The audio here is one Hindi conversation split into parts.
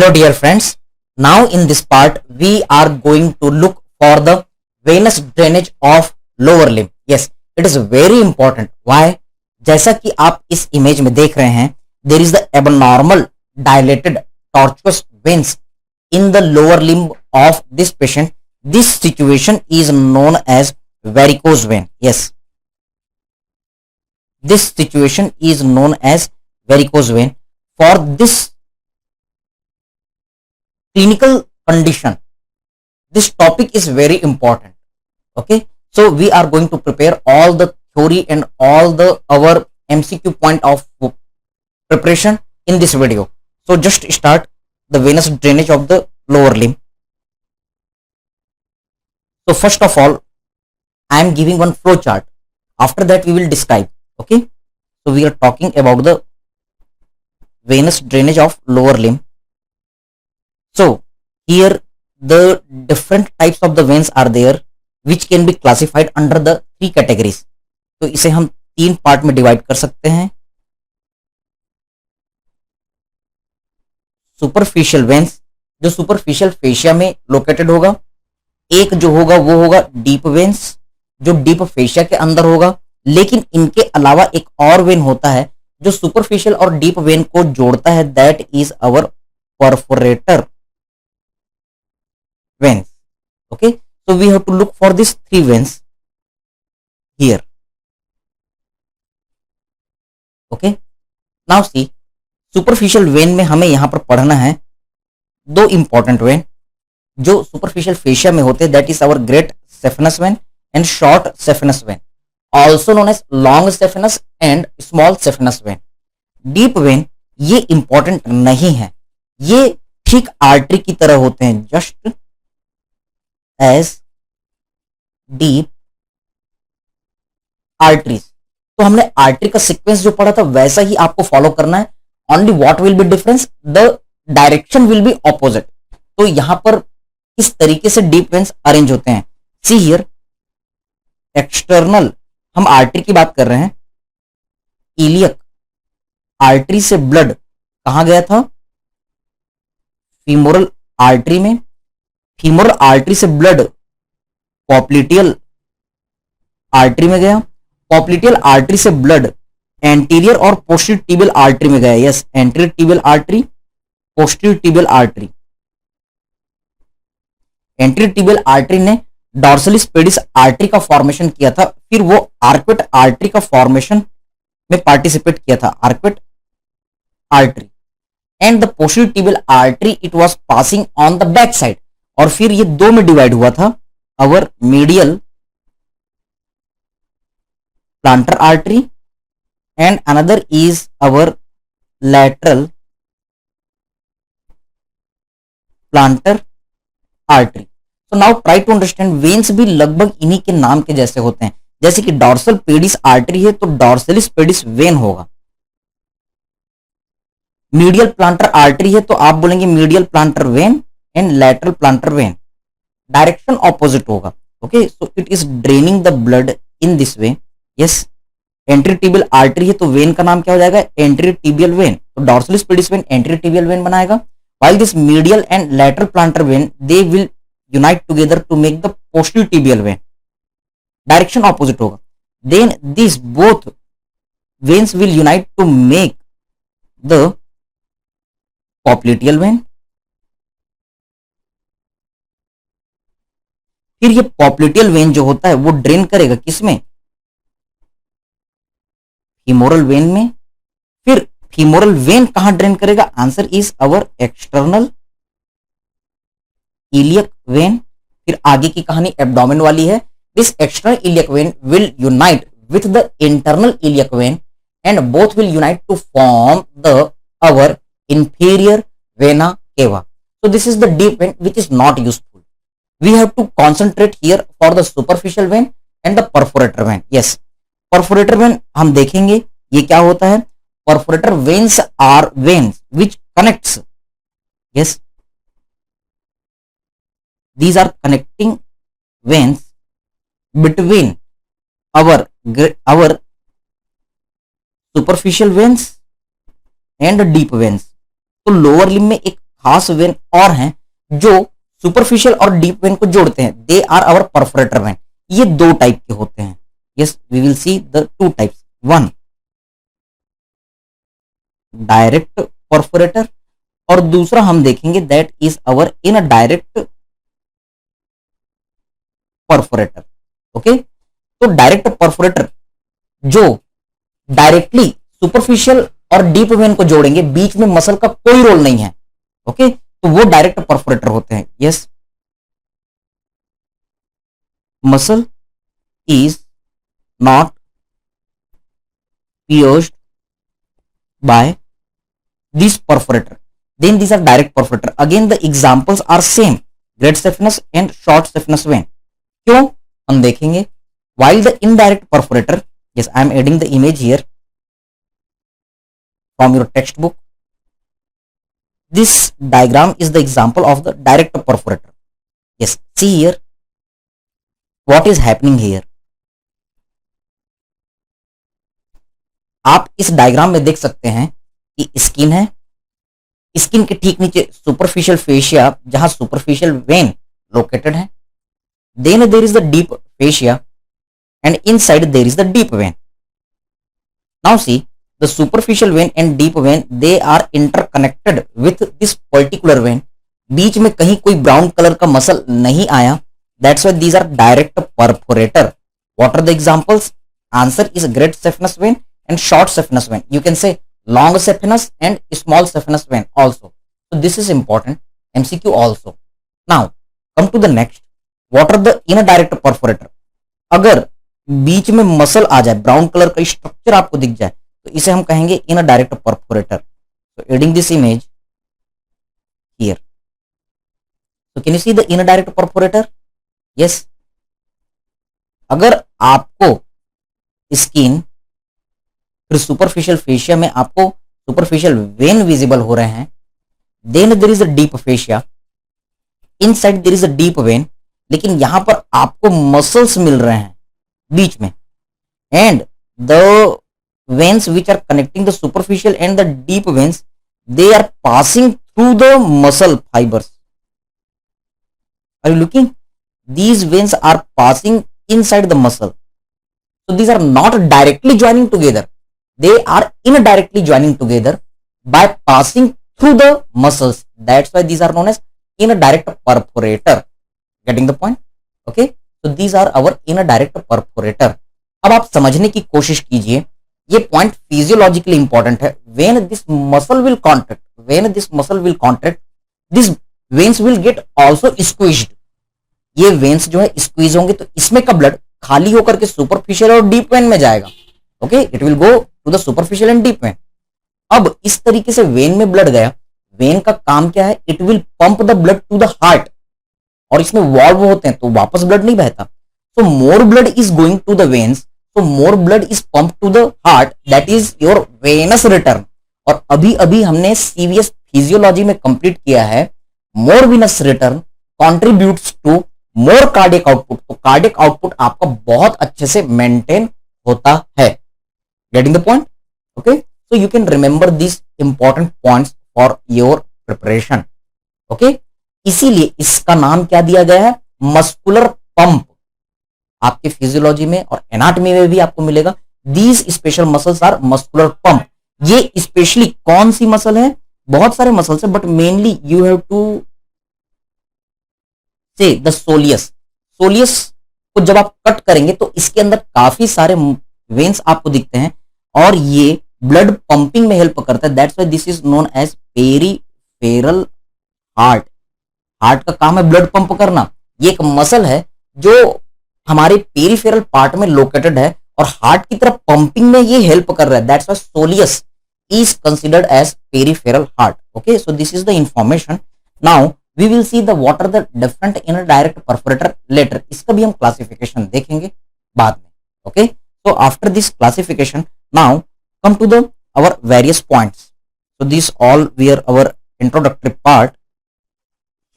Hello dear friends, now in this part we are going to look for the venous drainage of lower limb. Yes, it is very important. Why? जैसा कि आप इस इमेज में देख रहे हैं, there is the abnormal dilated tortuous veins in the lower limb of this patient. This situation is known as varicose vein. Yes, this situation is known as varicose vein. For this clinical condition, this topic is very important. Okay, so we are going to prepare all the theory and all the our MCQ point of preparation in this video. So just start the venous drainage of the lower limb. So first of all, I am giving one flow chart. After that we will describe. Okay, so we are talking about the venous drainage of lower limb. So here the different types of the veins are there which can be classified under the three categories. तो इसे हम तीन पार्ट में डिवाइड कर सकते हैं. सुपरफिशियल वेन्स जो सुपरफिशियल फेशिया में लोकेटेड होगा, एक जो होगा वो होगा डीप वेन्स जो डीप फेशिया के अंदर होगा. लेकिन इनके अलावा एक और वेन होता है जो सुपरफिशियल और डीप वेन को जोड़ता है, that is our perforator veins. Okay, so we have to look for these three veins here. Okay, now see, superficial vein में हमें यहां पर पढ़ना है दो इंपॉर्टेंट वेन जो सुपरफिशियल फेशिया में होते हैं, that is our great saphenous vein and short saphenous vein, also known as long saphenous and small saphenous vein. Deep vein ये इंपॉर्टेंट नहीं है, ये ठीक आर्टरी की तरह होते हैं, जस्ट एज डीप आर्टरीज. तो हमने आर्टरी का सीक्वेंस जो पढ़ा था वैसा ही आपको फॉलो करना है. Only what will be difference, the direction will be opposite. तो यहां पर इस तरीके से डीप वेन्स अरेंज होते हैं. सी हियर, एक्सटर्नल हम आर्टरी की बात कर रहे हैं. इलियक आर्टरी से ब्लड कहां गया था? फीमोरल आर्टरी में. फीमोरल आर्टरी से ब्लड पॉप्लिटियल आर्टरी में गया. पॉप्लिटियल आर्टरी से ब्लड एंटीरियर और पोस्टीरियर टिबियल आर्टरी में गया. Yes, anterior tibial artery, posterior tibial artery. Anterior tibial artery ने डॉर्सलिस पेडिस आर्टरी का फॉर्मेशन किया था, फिर वो आर्क्वेट आर्टरी का फॉर्मेशन में पार्टिसिपेट किया था, arcuate artery. And the posterior tibial artery it was passing on the back side, और फिर ये दो में डिवाइड हुआ था, our medial plantar artery and another is our lateral plantar artery. So now try to understand, veins भी लगभग इन्हीं के नाम के जैसे होते हैं. जैसे कि डॉर्सल पेडिस आर्टरी है तो डॉर्सलिस पेडिस वेन होगा. मीडियल प्लांटर आर्टरी है तो आप बोलेंगे medial plantar vein and lateral plantar vein. Direction opposite होगा. Okay, so it is draining the blood in this way. Yes, anterior tibial artery है तो वेन का नाम क्या हो जाएगा? Anterior tibial vein. तो dorsalis pedis vein anterior tibial vein बनाएगा, while this medial and lateral plantar vein they will unite together to make the posterior tibial vein. Direction opposite होगा. Then these both veins will unite to make the popliteal vein. फिर ये popliteal vein जो होता है वो ड्रेन करेगा किसमें? फीमोरल वेन में. फिर फीमोरल वेन कहां ड्रेन करेगा? Answer is our external iliac vein. फिर आगे की कहानी एब्डोमेन वाली है. This external iliac vein will unite with the internal iliac vein and both will unite to form the our inferior vena cava. So this is the deep vein which is not useful. We have to concentrate here for the superficial vein and the perforator vein. Yes, perforator vein हम देखेंगे ये क्या होता है. Perforator veins are veins which connects. Yes, these are connecting veins between our superficial veins and deep veins. तो लोअर लिम्ब में एक खास वेन और हैं जो सुपरफिशियल और डीप वेन को जोड़ते हैं, they are our perforator vein. ये दो टाइप के होते हैं। Yes, we will see the two types, one direct perforator और दूसरा हम देखेंगे that is our indirect perforator. Okay, तो डायरेक्ट परफोरेटर जो डायरेक्टली सुपरफिशियल और डीप वेन को जोड़ेंगे, बीच में मसल का कोई रोल नहीं है। ओके, तो वो डायरेक्ट परफोरेटर होते हैं। Yes, muscle is not pierced by this perforator, then these are direct perforator. Again the examples are same, great saphenous and short saphenous vein. क्यों हम देखेंगे, while the indirect perforator, yes I am adding the image here from your textbook. This diagram is the example of the direct perforator. Yes, see here what is happening here. आप इस डायग्राम में देख सकते हैं कि स्किन है, स्किन के ठीक नीचे सुपरफिशियल फेशिया जहां सुपरफिशियल वेन लोकेटेड है, then there is the deep fascia and inside there is the deep vein. Now see the superficial vein and deep vein they are interconnected with this particular vein. बीच में कहीं कोई ब्राउन कलर का मसल नहीं आया, that's why these are direct perforator. What are the examples? Answer is great saphenous vein and short saphenous vein. You can say long saphenous and small saphenous vein also. So this is important MCQ also. Now come to the next. What are the indirect perforator? अगर बीच में मसल आ जाए, ब्राउन कलर का स्ट्रक्चर आपको दिख जाए, तो इसे हम कहेंगे indirect perforator. So adding this image here. So can you see the indirect perforator? Yes. अगर आपको स्किन फिर सुपरफिशियल फेशिया में आपको सुपरफिशियल वेन विजिबल हो रहे हैं, then there is a deep fascia, inside there is a deep vein, लेकिन यहां पर आपको मसल्स मिल रहे हैं बीच में, and the veins which are connecting the superficial and the deep veins they are passing through the muscle fibres. Are you looking? These veins are passing inside the muscle. So these are not directly joining together, they are indirectly joining together by passing through the muscles. That's why these are known as indirect perforator. Getting the point? Okay, so these are our indirect perforator. अब आप समझने की कोशिश कीजिए, ये पॉइंट फिजियोलॉजिकली इंपॉर्टेंट है. when this muscle will contract, these veins will get also squeezed. ये वेन्स जो है स्क्वीज होंगे, तो इसमें का ब्लड खाली होकर के सुपरफिशियल और डीप वेन में जाएगा. Okay, it will go to the superficial and deep vein. अब इस तरीके से वेन में ब्लड गया, वेन का काम क्या है? It will pump the blood to the heart, और इसमें वॉल्व होते हैं तो वापस ब्लड नहीं बहता. So more blood is going to the veins, so more blood is pump to the heart, that is your venous return. और अभी अभी हमने सीवीएस फिजियोलॉजी में कंप्लीट किया है, more venous return contributes to more cardiac output. तो कार्डियक आउटपुट आपका बहुत अच्छे से मेंटेन होता है. Getting the point? Okay, so you can remember this important points for your preparation. Okay, इसीलिए इसका नाम क्या दिया गया है? Muscular pump. आपके फिजियोलॉजी में और एनाटॉमी में भी आपको मिलेगा. These special muscles are muscular pump. ये स्पेशली कौन सी मसल है? बहुत सारे मसल्स है, but mainly you have to say the soleus. Soleus को जब आप कट करेंगे तो इसके अंदर काफी सारे वेन्स आपको दिखते हैं, और ये ब्लड पंपिंग में हेल्प करता है. That's why this is known as peripheral heart. Heart का काम है ब्लड पंप करना. ये एक मसल है जो हमारे पेरीफेरल पार्ट में लोकेटेड है, और हार्ट की तरफ पंपिंग में ये हेल्प कर रहा है. That's why soleus is considered as peripheral heart. Okay, so this is the information. Now we will see the what are the different indirect perforator later. इसका भी हम क्लासिफिकेशन देखेंगे बाद में. Okay, so after this classification, now come to the our various points. So these all were our introductory part.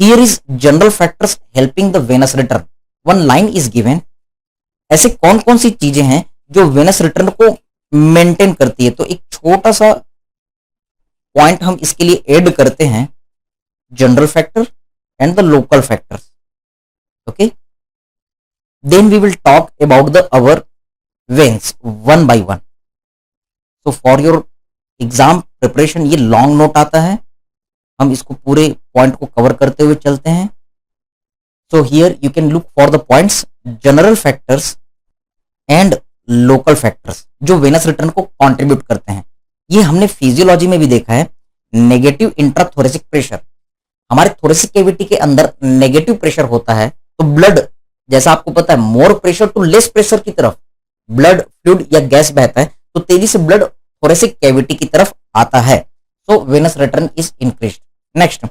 Here is general factors helping the venous return. One line is given. ऐसे कौन कौन सी चीजें हैं जो वेनस रिटर्न को मेंटेन करती है? तो एक छोटा सा पॉइंट हम इसके लिए ऐड करते हैं. general factor and the local factors. Okay, then we will talk about the our veins one by one. So for your exam preparation ये लॉन्ग नोट आता है, हम इसको पूरे पॉइंट को कवर करते हुए चलते हैं. सो here you can look for the points general factors and local factors जो वेनस रिटर्न को कंट्रीब्यूट करते हैं. ये हमने फिजियोलॉजी में भी देखा है. नेगेटिव इंट्राथोरेसिक प्रेशर, हमारे थोरेसिक कैविटी के अंदर नेगेटिव प्रेशर होता है तो ब्लड, जैसा आपको पता है, more pressure to less pressure की तरफ ब्लड फ्लूइड या गैस बहता है तो तेजी से ब्लड थोरेसिक कैविटी की तरफ आता है. So venous return is increased. Next,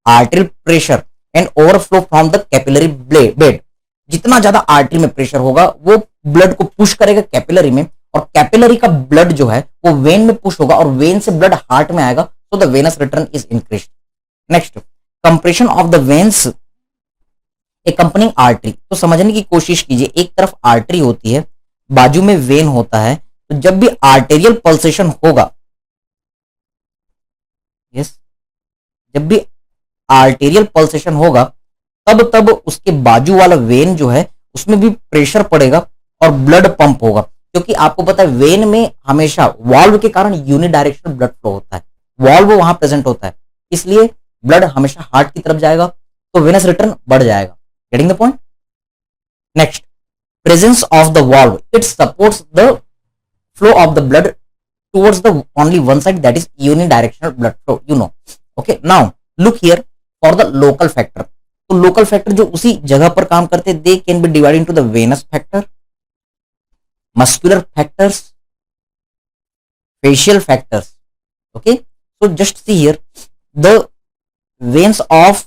arterial pressure and overflow from the capillary bed. जितना ज्यादा आर्टरी में प्रेशर होगा वो ब्लड को पुश करेगा कैपिलरी में, और कैपिलरी का ब्लड जो है वो वेन में पुश होगा और वेन से ब्लड हार्ट में आएगा. So the venous return is increased. Next, compression of the veins accompanying artery. तो समझने की कोशिश कीजिए, एक तरफ आर्टरी होती है, बाजू में वेन होता है, तो जब भी आर्टेरियल पल्सेशन होगा, यस, जब भी आर्टेरियल पल्सेशन होगा तब उसके बाजू वाला वेन जो है उसमें भी प्रेशर पड़ेगा और ब्लड पंप होगा. क्योंकि आपको पता है वेन में हमेशा वाल्व के कारण यूनिडायरेक्शनल ब्लड फ्लो होता है, वाल्व वहां प्रेजेंट होता है, इसलिए ब्लड हमेशा हार्ट की तरफ जाएगा तो वेनस रिटर्न बढ़ जाएगा. Getting the point. Next, presence of the valve, it supports the flow of the blood towards the only one side, that is unidirectional blood flow, you know. Okay, now look here for the local factor. तो local factor जो उसी जगह पर काम करते हैं, they can be divided into the venous factor, muscular factors, facial factors. Okay, so just see here, the veins of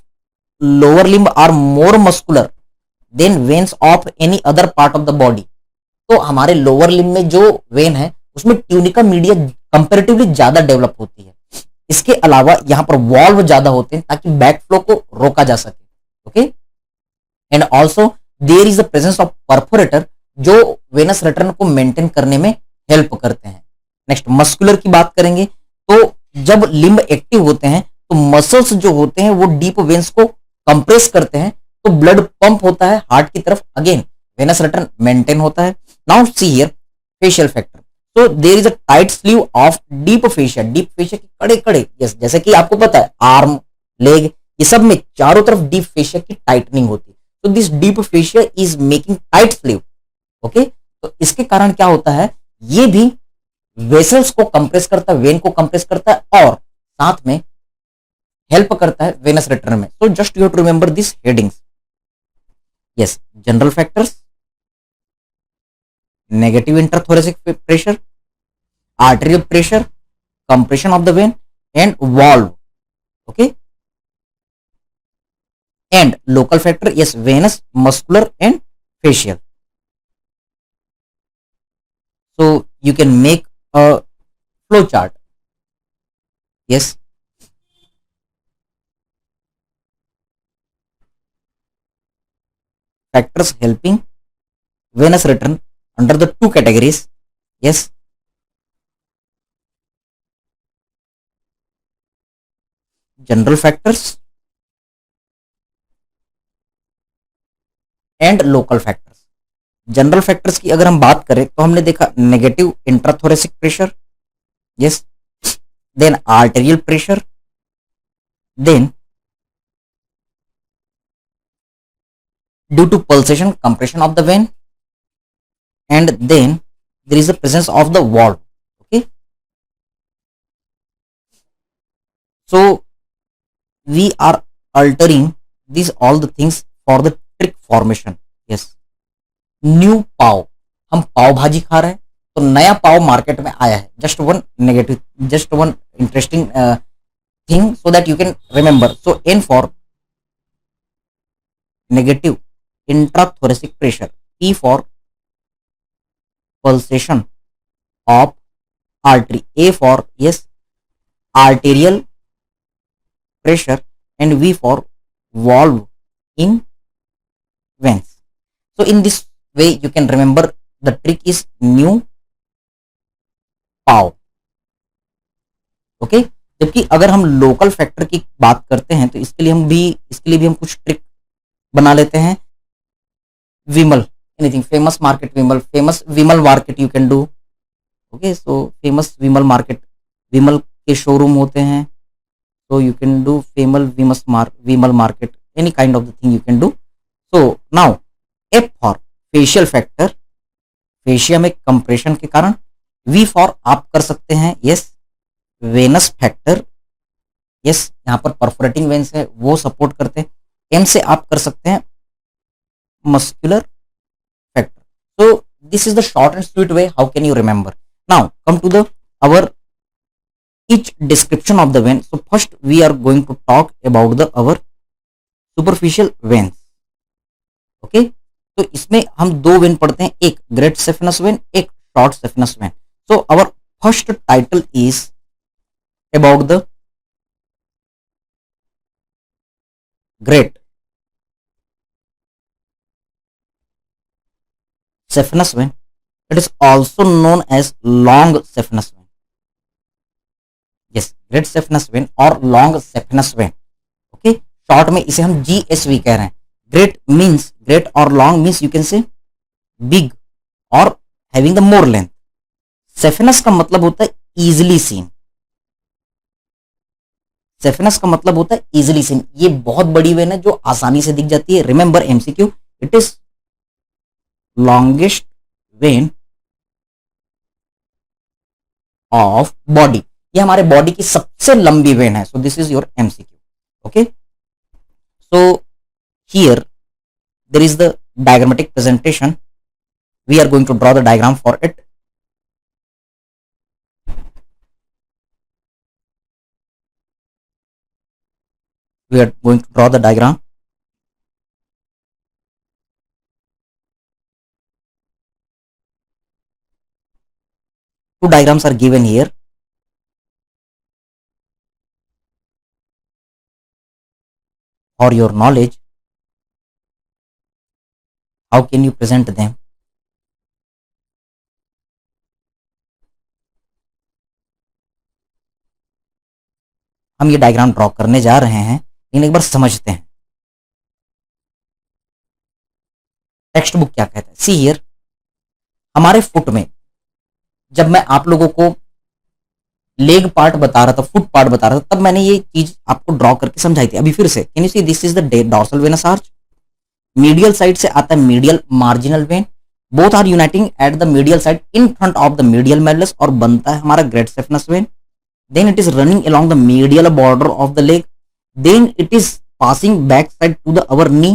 lower limb are more muscular than veins of any other part of the body. तो हमारे लोअर लिम्ब में जो वेन है उसमें ट्यूनिका मीडिया कंपैरेटिवली ज्यादा डेवलप होती है. इसके अलावा यहां पर वॉल्व ज्यादा होते हैं ताकि बैक फ्लो को रोका जा सके. Okay, and also there is the presence of perforator जो वेनस रिटर्न को मेंटेन करने में हेल्प करते हैं. नेक्स्ट, मस्कुलर की बात करेंगे तो जब लिम्ब एक्टिव होते हैं तो मसल्स जो होते हैं वो डीप वेन्स को कंप्रेस करते हैं तो ब्लड पंप होता है हार्ट की तरफ, अगेन वेनस रिटर्न मेंटेन होता है. Now see here fascial factor. तो there is a tight sleeve of deep fascia. Deep fascia के कड़े कड़े, यस, जैसे कि आपको पता है आर्म, लेग, ये सब में चारों तरफ डीप फेशिया की टाइटनिंग होती है. तो this deep fascia is making tight sleeve. Okay, तो इसके कारण क्या होता है, ये भी वेसल्स को कंप्रेस करता है, वेन को कंप्रेस करता है और साथ में हेल्प करता है वेनस रिटर्न में. So just you have to remember this headings. Yes, general factors, negative intrathoracic pressure, arterial pressure, compression of the vein and valve. Okay, and local factor, yes, venous, muscular and facial. So you can make a flow chart. Yes, factors helping venous return under the two categories. Yes, general factors and local factors. General factors की अगर हम बात करें तो हमने देखा negative intrathoracic pressure, yes, then arterial pressure, then due to pulsation compression of the vein, and then there is the presence of the valve. Okay, so we are altering these all the things for the trick formation. Yes, new pav, हम पाव भाजी खा रहे हैं तो नया पाव मार्केट में आया है. Just one negative, just one interesting thing so that you can remember. So N for negative intrathoracic pressure, P for pulsation of artery, A for, yes, arterial pressure, and V for valve in veins. So in this way you can remember the trick is new POW. Okay, जबकि अगर हम लोकल फैक्टर की बात करते हैं तो इसके लिए भी हम कुछ ट्रिक बना लेते हैं. Vimal, anything, famous Vimal market you can do. Okay, so famous Vimal के शोरूम होते हैं, so you can do vimal market, any kind of the thing you can do. So now F for facial factor, fascia में कंप्रेशन के कारण. V for आप कर सकते हैं यस वेनस फैक्टर, यस यहाँ पर परफोरेटिंग वेन्स है वो सपोर्ट करते हैं. M से आप कर सकते हैं muscular factor. so this is the short and sweet way how can you remember. Now come to the our each description of the vein. So first we are going to talk about the our superficial veins. Okay, तो इसमें हम दो वेन पढ़ते हैं, एक ग्रेट सेफिनस वेन, एक short saphenous vein. So our first title is about the great saphenous vein. It is also known as long saphenous vein. Yes, great saphenous vein और long saphenous vein. Okay, short में इसे हम GSV कह रहे हैं. ग्रेट और long means you can say big और having the more length. Saphenous का मतलब होता है इजिली सीन. सेफिनस का मतलब होता है इजिली सीन. ये बहुत बड़ी वेन है जो आसानी से दिख जाती है. Remember MCQ, it is longest vein of body. ये हमारे बॉडी की सबसे लंबी वेन है. So this is your MCQ. Okay, so here there is the diagrammatic presentation. We are going to draw the diagram for it. We are going to draw the diagram. Two diagrams are given here. For your knowledge, how can you present them? हम ये डायग्राम ड्रॉ करने जा रहे हैं, लेकिन एक बार समझते हैं टेक्स्ट बुक क्या कहता है. सी हियर, हमारे फुट में जब मैं आप लोगों को लेग पार्ट बता रहा था, फुट पार्ट बता रहा था, तब मैंने ये चीज आपको ड्रॉ करके समझाई थी. अभी फिर से can you see, this is the dorsal venous arch. Medial side से आता है medial marginal vein. Both are uniting at the medial side in front of the medial malleolus और बनता है हमारा great saphenous vein. Then it is running along the medial border of the leg. Then it is passing back side to the our knee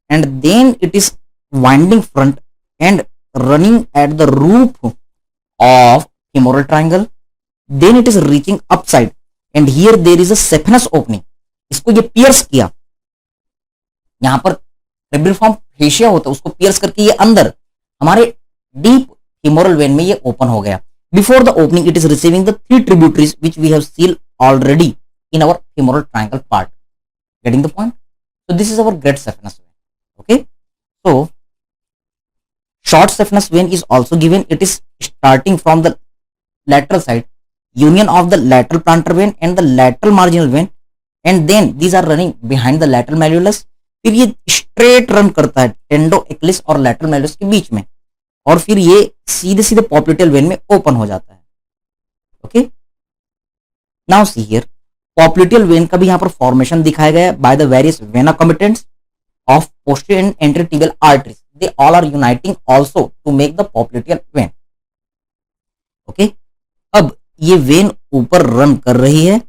and then it is winding front and running at the roof of femoral triangle. Then it is reaching upside and here there is a saphenous opening. इसको ये पियर्स किया, यहां पर फेब्रिफॉर्म फेशिया होता है, उसको पियर्स करके ये अंदर हमारे डीप femoral vein में ये ओपन हो गया. Before the opening it is receiving the three tributaries which we have seen already in our femoral triangle part. Getting the point? So this is our great saphenous vein. Okay, so short saphenous vein is also given. It is starting from the lateral side, union of the lateral plantar vein and the lateral marginal vein, and then these are running behind the lateral malleolus. फिर ये स्ट्रेट रन करता है टेंडो एक्लिस और lateral malleolus के बीच में, और फिर ये सीधे सीधे पॉप्लिटियल वेन में ओपन हो जाता है. Okay, now see here, popliteal vein का भी यहाँ पर फॉर्मेशन दिखाया गया by the various vena comitantes of posterior and anterior tibial arteries. They all are uniting also to make the popliteal vein. Okay, अब ये वेन ऊपर रन कर रही है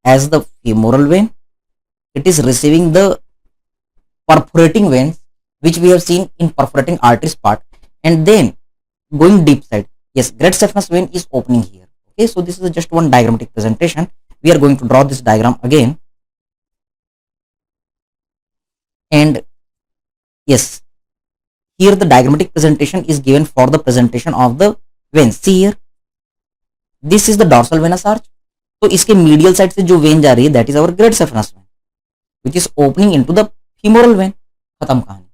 as the femoral vein. It is receiving the perforating veins which we have seen in perforating arteries part and then going deep side. Yes, great saphenous vein is opening here. Okay, so this is just one diagrammatic presentation. We are going to draw this diagram again. And yes, here the diagrammatic presentation is given for the presentation of the veins. See here, this is the dorsal venous arch. तो इसके मीडियल साइड से जो वेन जा रही है that is our great saphenous vein which is opening into the femoral vein. खत्म कहानी.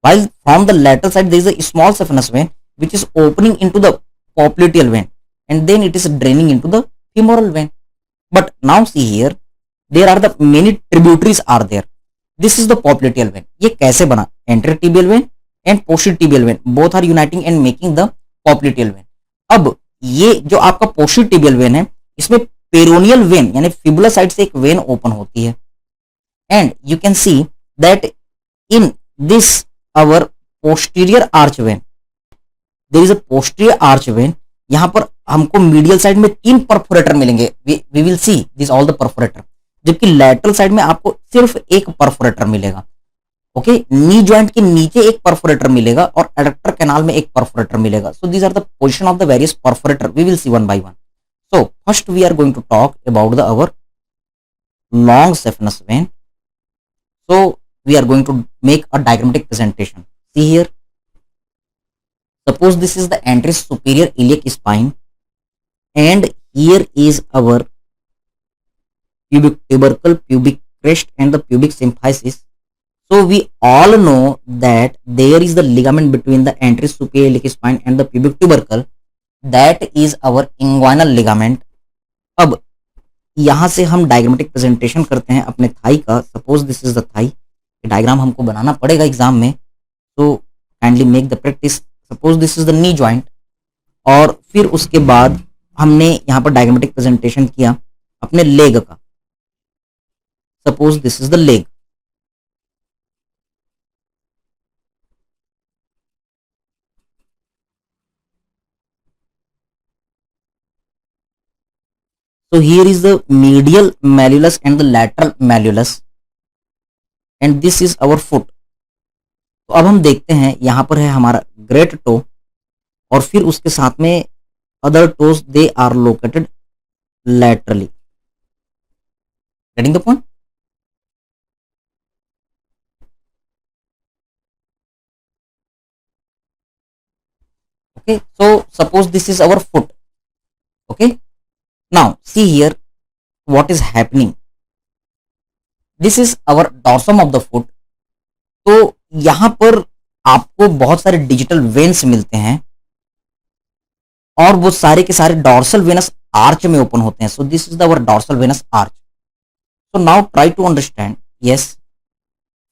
While from the lateral side there is a small saphenous vein which is opening into the popliteal vein and then it is draining into the femoral vein. But now see here, there are the many tributaries are there. This is the popliteal vein. ये कैसे बना? Anterotibial vein and posterior vein both are uniting and making the popliteal vein. अब ये जो आपका posterior vein है, इसमें पेरोनियल वेन यानी फिबुला साइड से एक वेन ओपन होती है, and you can see that in this our posterior arch vein there is a posterior arch vein. यहां पर हमको मीडियल साइड में 3 परफोरेटर मिलेंगे. We will see this all the perforator, जबकि लैटरल साइड में आपको सिर्फ एक परफोरेटर मिलेगा. ओके, नी जॉइंट के नीचे एक परफोरेटर मिलेगा और एडक्टर कैनाल में एक परफोरेटर मिलेगा. So these are the position of the various perforator. We will see one by one. So first we are going to talk about our long saphenous vein. So we are going to make a diagrammatic presentation. See here. Suppose this is the anterior superior iliac spine, and here is our pubic tubercle, pubic crest, and the pubic symphysis. So we all know that there is the ligament between the anterior superior iliac spine and the pubic tubercle. That is our inguinal ligament. अब यहां से हम डायग्रामेटिक प्रेजेंटेशन करते हैं अपने थाई का. Suppose this is the thigh. Diagram हमको बनाना पड़ेगा एग्जाम में, तो kindly make the practice. Suppose this is the knee joint, और फिर उसके बाद हमने यहां पर डायग्रामेटिक प्रेजेंटेशन किया अपने लेग का. Suppose this is the leg. So here is the medial malleolus and the lateral malleolus, and this is our foot. तो अब हम देखते हैं यहां पर है हमारा ग्रेट टो, और फिर उसके साथ में other toes, they are located laterally. Getting the point? Okay, so suppose this is our foot. Okay. Now see here what is happening. This is our dorsum of the foot. तो यहां पर आपको बहुत सारे डिजिटल वेन्स मिलते हैं, और वो सारे के सारे डॉर्सल वेनस आर्च में ओपन होते हैं. So this is our dorsal venous arch. So now try to understand. Yes,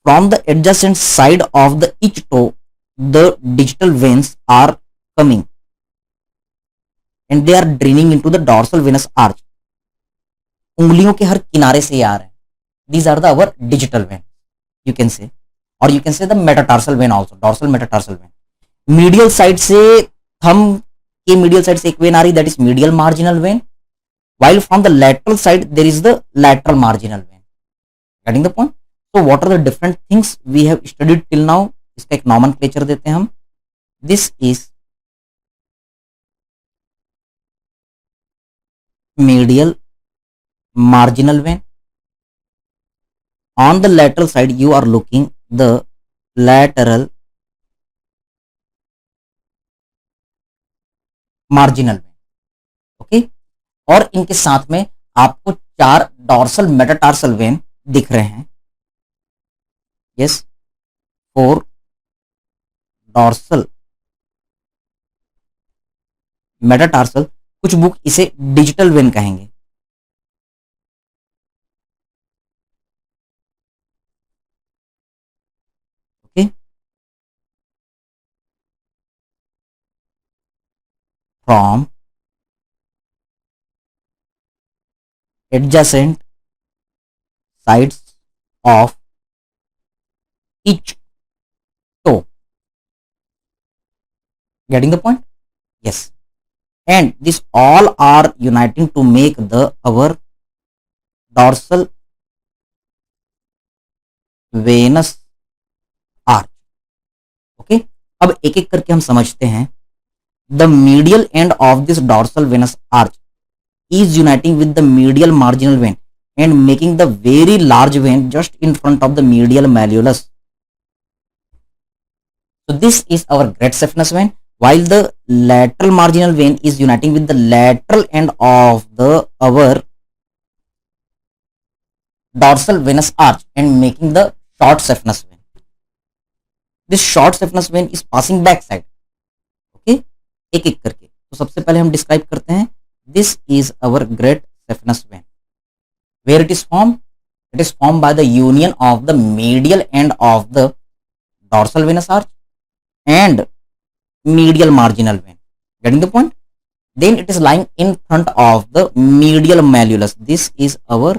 from the adjacent side of the each toe the digital veins are coming and they are draining into the dorsal venous arch. उंगलियों के हर किनारे से ये आ रहे हैं. These are the our digital vein, you can say, or you can say the metatarsal vein also, dorsal metatarsal vein. Medial side से thumb के medial side से एक vein आ रही, that is medial marginal vein, while from the lateral side there is the lateral marginal vein. Getting the point? So what are the different things we have studied till now? इसका एक nomenclature देते हैं हम. This is medial marginal vein. On the lateral side you are looking the lateral marginal vein. Okay, और इनके साथ में आपको 4 डॉर्सल मेटाटार्सल वेन दिख रहे हैं. Yes, 4 dorsal metatarsal. कुछ बुक इसे डिजिटल वेन कहेंगे. Okay, from adjacent sides of each toe. Getting the point? Yes. And this all are uniting to make the our dorsal venous arch. Okay, अब एक एक करके हम समझते हैं. The medial end of this dorsal venous arch is uniting with the medial marginal vein and making the very large vein just in front of the medial malleolus. So this is our great saphenous vein, while the lateral marginal vein is uniting with the lateral end of the our dorsal venous arch and making the short saphenous vein. This short saphenous vein is passing back side. Okay, एक एक करके. तो सबसे पहले हम डिस्क्राइब करते हैं. This is our great saphenous vein. where it is formed? It is formed by the union of the medial end of the dorsal venous arch and medial marginal vein. Getting the point? Then it is lying in front of the medial malleolus. This is our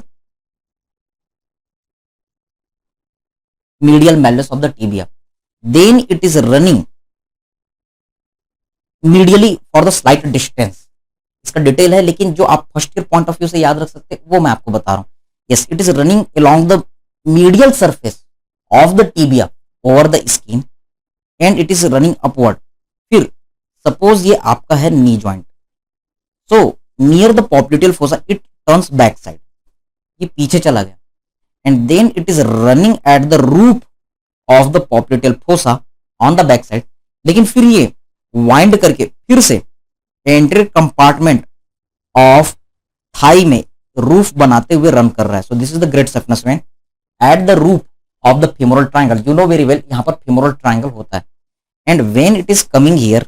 medial malleolus of the tibia. Then it is running medially for the slight distance. इसका डिटेल है, लेकिन जो आप first year point of view से याद रख सकते हैं वो मैं आपको बता रहा हूं. Yes, it is running along the medial surface of the tibia over the skin and it is running upward. फिर सपोज ये आपका है knee joint, so near the popliteal fossa it turns back side, ये पीछे चला गया, and then it is running at the root of the popliteal fossa on the back side. लेकिन फिर ये वाइंड करके फिर से एंट्री कंपार्टमेंट ऑफ थाई में रूफ बनाते हुए रन कर रहा है. So this is the great saphenous vein at the roof of the femoral triangle. You know very well, यहां पर फेमोरल ट्रायंगल होता है. And when it is coming here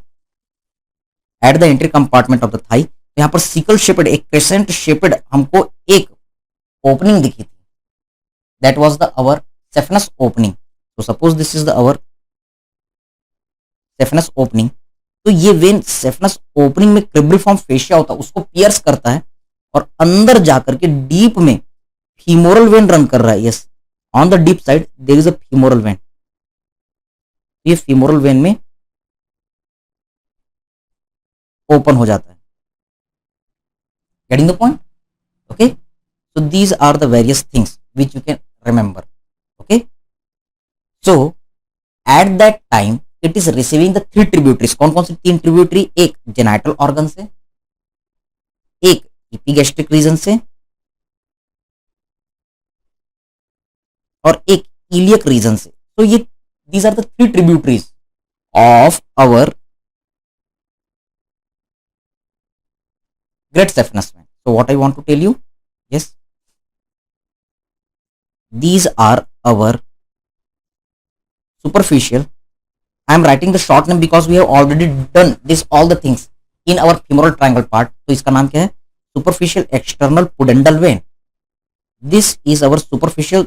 at the entry compartment of the thigh, यहां पर सिकल शेपेड, एक क्रेसेंट शेपेड हमको एक ओपनिंग दिखी थी. That was the our saphenous opening. तो suppose this is the our saphenous opening. तो ये वेन सेफनस ओपनिंग में क्रिब्रिफॉर्म फेशिया होता है, उसको पियर्स करता है और अंदर जाकर के डीप में फीमोरल वेन रन कर रहा है. Yes, on the deep side there is a femoral vein. ये फीमोरल वेन में ओपन हो जाता है. Getting the point? Okay, so these are the various things which you can remember. Okay, so at that time it is receiving the 3 tributaries. कौन कौन सी 3 ट्रिब्यूटरी? एक जेनाइटल ऑर्गन से, एक इपिगैस्ट्रिक रीजन से और एक इलियक रीजन से. तो ये these are the 3 tributaries of our great saphenous vein. So what I want to tell you, yes, these are our superficial. I am writing the short name because we have already done this all the things in our femoral triangle part. तो इसका नाम क्या है? Superficial external pudendal vein. This is our superficial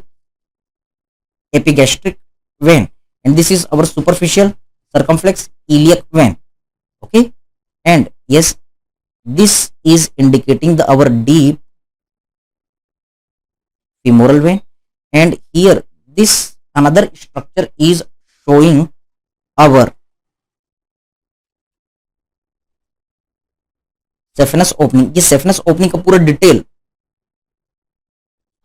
epigastric vein, and this is our superficial circumflex iliac vein. Okay, and yes, this is indicating the our deep femoral vein, and here this another structure is showing our saphenous opening. ये सेफेनस ओपनिंग का पूरा डिटेल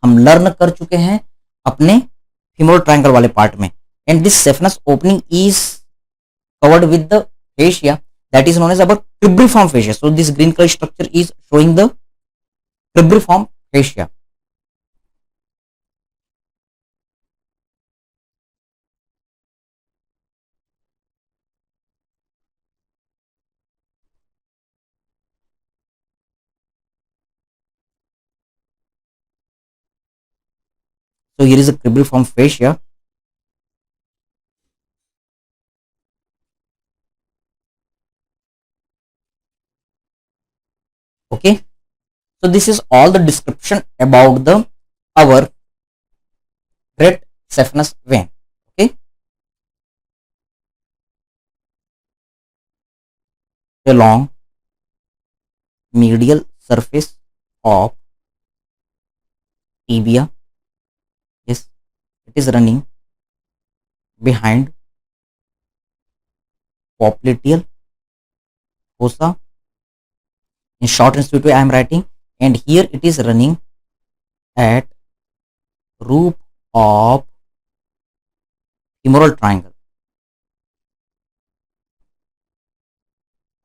हम लर्न कर चुके हैं अपने फीमोरल ट्रायंगल वाले पार्ट में. And this saphenous opening is covered with the fascia that is known as our cribriform fascia. So this green color structure is showing the cribriform fascia. So here is a cribriform fascia. Okay, so this is all the description about the our great saphenous vein. Okay, along medial surface of tibia. Yes, it is running behind popliteal fossa. In short and sweet way I am writing, and here it is running at roof of femoral triangle.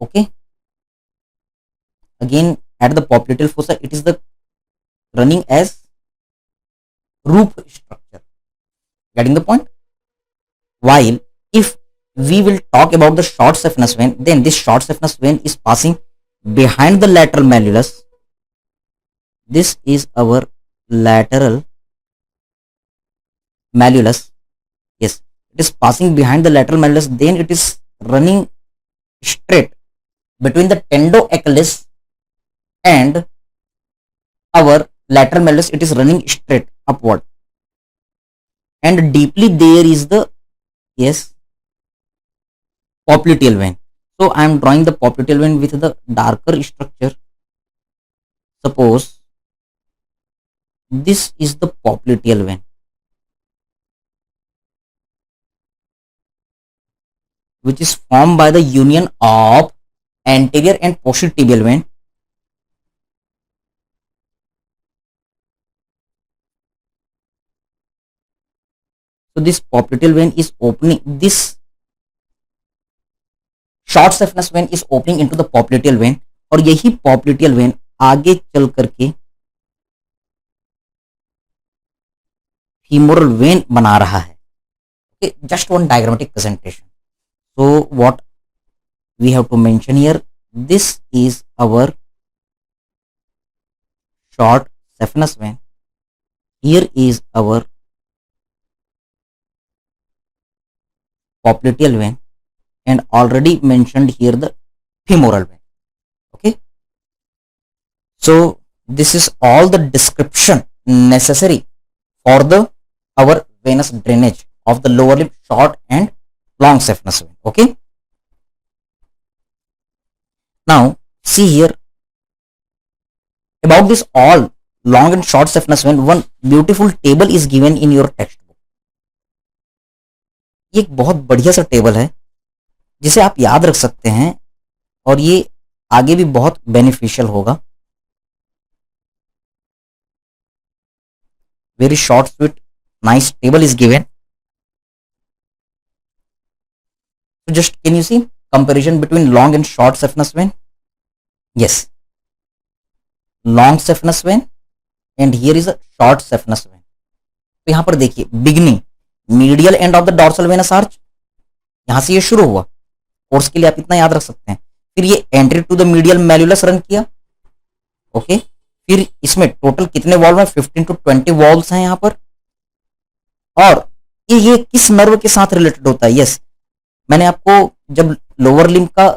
Okay, again at the popliteal fossa it is the running as roof structure. Getting the point? While if we will talk about the short saphenous vein, then this short saphenous vein is passing behind the lateral malleolus. This is our lateral malleolus. Yes, it is passing behind the lateral malleolus. Then it is running straight between the tendoachilles and our lateral malleus, it is running straight upward, and deeply there is the, yes, popliteal vein. So I am drawing the popliteal vein with the darker structure. Suppose this is the popliteal vein, which is formed by the union of anterior and posterior tibial vein. So this popliteal vein is opening, this short saphenous vein is opening into the popliteal vein, और यही popliteal vein आगे चल करके femoral vein बना रहा है. Okay, just one diagrammatic presentation. So what we have to mention here, this is our short saphenous vein, here is our popliteal vein, and already mentioned here the femoral vein. Okay, so this is all the description necessary for the our venous drainage of the lower limb short and long saphenous vein. Okay, now see here about this all long and short saphenous vein, one beautiful table is given in your textbook. ये एक बहुत बढ़िया सा टेबल है जिसे आप याद रख सकते हैं, और ये आगे भी बहुत बेनिफिशियल होगा. Very short sweet nice table is given. So just can you see comparison between long and short saphenous vein? Yes, long saphenous vein and here is a short saphenous vein. तो यहां पर देखिए beginning medial end of the dorsal venous arch, यहां से ये शुरू हुआ. कोर्स के लिए आप इतना याद रख सकते हैं. फिर ये anterior to the medial malleolus run किया. ओके, फिर इसमें टोटल कितने वॉल्व हैं? 15 to 20 वॉल्व्स हैं यहां पर. और ये किस नर्व के साथ रिलेटेड होता है? यस, मैंने आपको जब लोअर लिम्ब का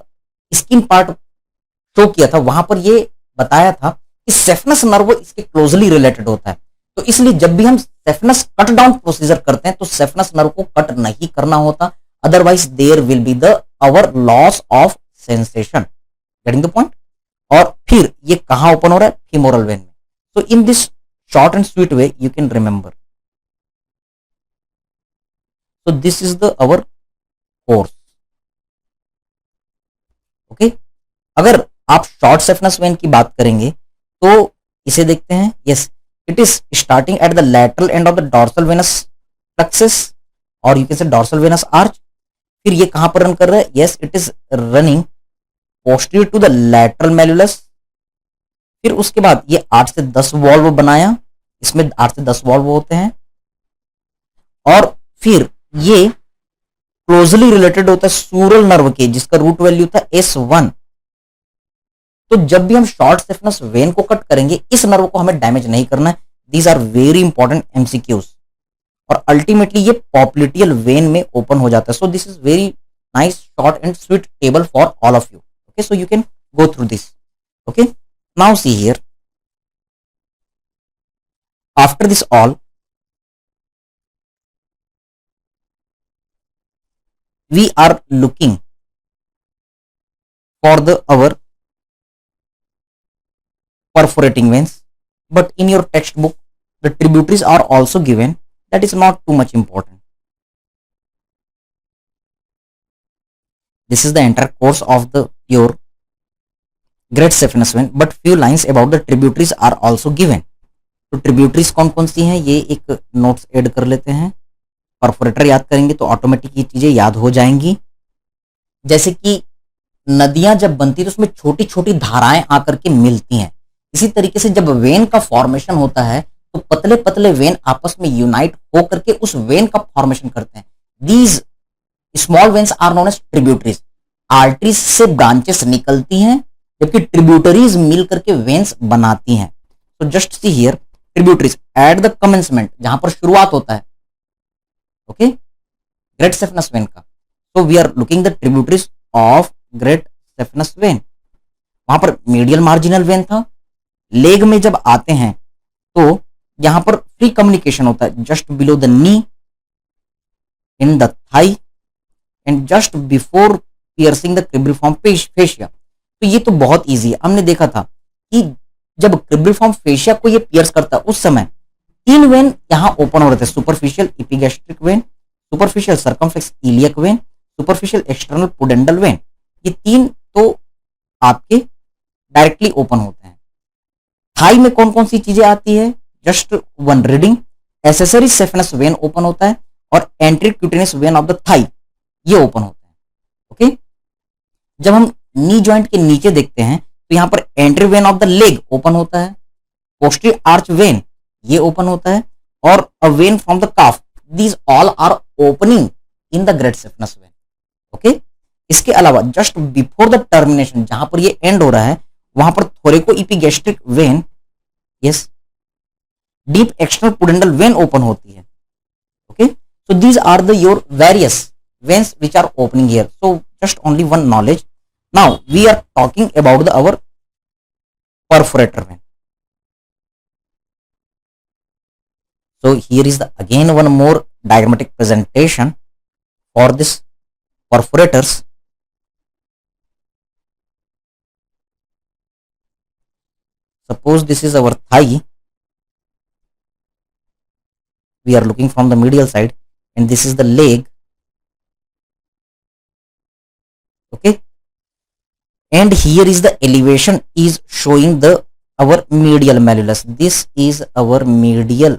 स्किन पार्ट शो किया था वहां पर ये बताया था कि सेफनस नर्व इसके क्लोजली रिलेटेड होता है. तो इसलिए जब भी हम सेफनस कट डाउन प्रोसीजर करते हैं तो सेफनस नर्व को कट नहीं करना होता, otherwise there will be the our loss of sensation. Getting the point? और फिर ये कहां ओपन हो रहा है? फीमोरल वेन में. So in this short and sweet way you can remember. So this is the our course. Okay, अगर आप शॉर्ट सेफनस वेन की बात करेंगे तो इसे देखते हैं. Yes, it is starting at the lateral end of the dorsal venous plexus और you can say dorsal venous arch. फिर ये कहां पर रन कर रहा है? Yes, it is running posterior to the lateral malleolus. फिर उसके बाद ये 8 से 10 वॉल्व बनाया, इसमें 8 से 10 वॉल्व होते हैं. और फिर ये क्लोजली रिलेटेड होता है सूरल नर्व के, जिसका रूट वैल्यू था S1. तो जब भी हम शॉर्ट सेफनस वेन को कट करेंगे इस नर्व को हमें डैमेज नहीं करना है. These are very important MCQs. और अल्टीमेटली ये पॉप्लिटियल वेन में ओपन हो जाता है. So this is very nice short and sweet table for all of you. Okay, so you can go through this. Okay, now see here, after this all we are looking for the our perforating veins, but in your textbook the tributaries are also given. That is not too much important. This is the entire course of the your great saphenous vein, but few lines about the tributaries are also given. तो tributaries कौन कौन सी हैं ये एक नोट्स ऐड कर लेते हैं. परफोरेटर याद करेंगे तो ऑटोमेटिक ये चीजें याद हो जाएंगी. जैसे कि नदियां जब बनती है तो उसमें छोटी छोटी धाराएं आकर के मिलती हैं. इसी तरीके से जब वेन का फॉर्मेशन होता है तो पतले पतले वेन आपस में यूनाइट होकर के उस वेन का फॉर्मेशन करते हैं. These small veins are known as tributaries. Arteries से ब्रांचेस निकलती हैं जबकि ट्रिब्यूटरीज मिल करके वेन्स बनाती हैं. तो just see here, tributaries at the commencement, जहां पर शुरुआत होता है. ओके, ग्रेट सेफनस वेन का. So we are looking the tributaries of great saphenous vein. वहां पर मीडियल मार्जिनल वेन था. लेग में जब आते हैं तो यहां पर फ्री कम्युनिकेशन होता है just below the knee, in the thigh and just before piercing the cribriform fascia. तो ये तो बहुत इजी है, हमने देखा था कि जब क्रिब्रिफॉर्म फेशिया को ये पियर्स करता है उस समय 3 वेन यहां ओपन हो रहे थे, superficial epigastric when, superficial circumflex iliac when, superficial external pudendal when. ये 3 तो आपके डायरेक्टली ओपन होते हैं। थाई में कौन कौन सी चीजें आती है, just one reading, accessory saphenous vein open होता है और anterocutaneous vein of the thigh ये ओपन होता है। ओके, जब हम नी जॉइंट के नीचे देखते हैं तो यहां पर entry vein of the leg open होता है, पोस्टीरियर आर्च वेन ये ओपन होता है और a vein from the calf, these all are opening in the great saphenous vein. Okay, इसके अलावा जस्ट बिफोर द टर्मिनेशन जहां पर ये एंड हो रहा है वहां पर thoraco epigastric vein, yes, deep external pudendal vein open होती है। Okay, so these are the your various veins which are opening here. So just only one knowledge. Now we are talking about our perforator vein. So here is the again one more diagrammatic presentation for this perforators. Suppose this is our thigh. We are looking from the medial side and this is the leg. Okay, and here is the elevation is showing the our medial malleolus. This is our medial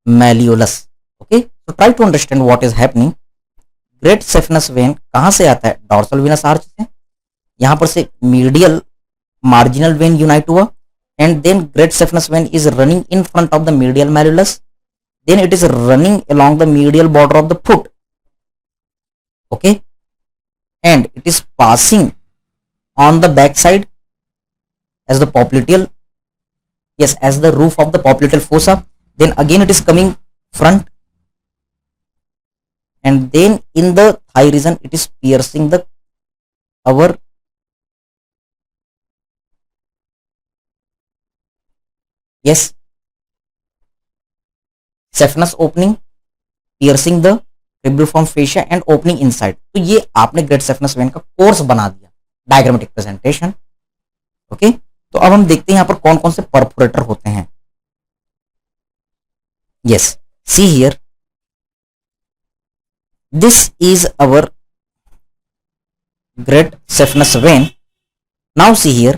malleolus. Okay, so try to understand what is happening. Great saphenous vein कहां से आता है, डॉर्सल वेनस आर्च से, यहां पर से मीडियल मार्जिनल वेन यूनाइट हुआ and then great saphenous vein is running in front of the medial malleolus, then it is running along the medial border of the foot. Okay, and it is passing on the back side as the popliteal, yes, as the roof of the popliteal fossa, then again it is coming front and then in the thigh region it is piercing the our yes saphenous opening, piercing the cribriform fascia and opening inside. तो ये आपने ग्रेट सेफनस वेन का कोर्स बना दिया, डायग्रामेटिक प्रेजेंटेशन। ओके, तो अब हम देखते हैं यहां पर कौन कौन से परफोरेटर होते हैं। Yes, see here, this is our great saphenous vein. Now see here,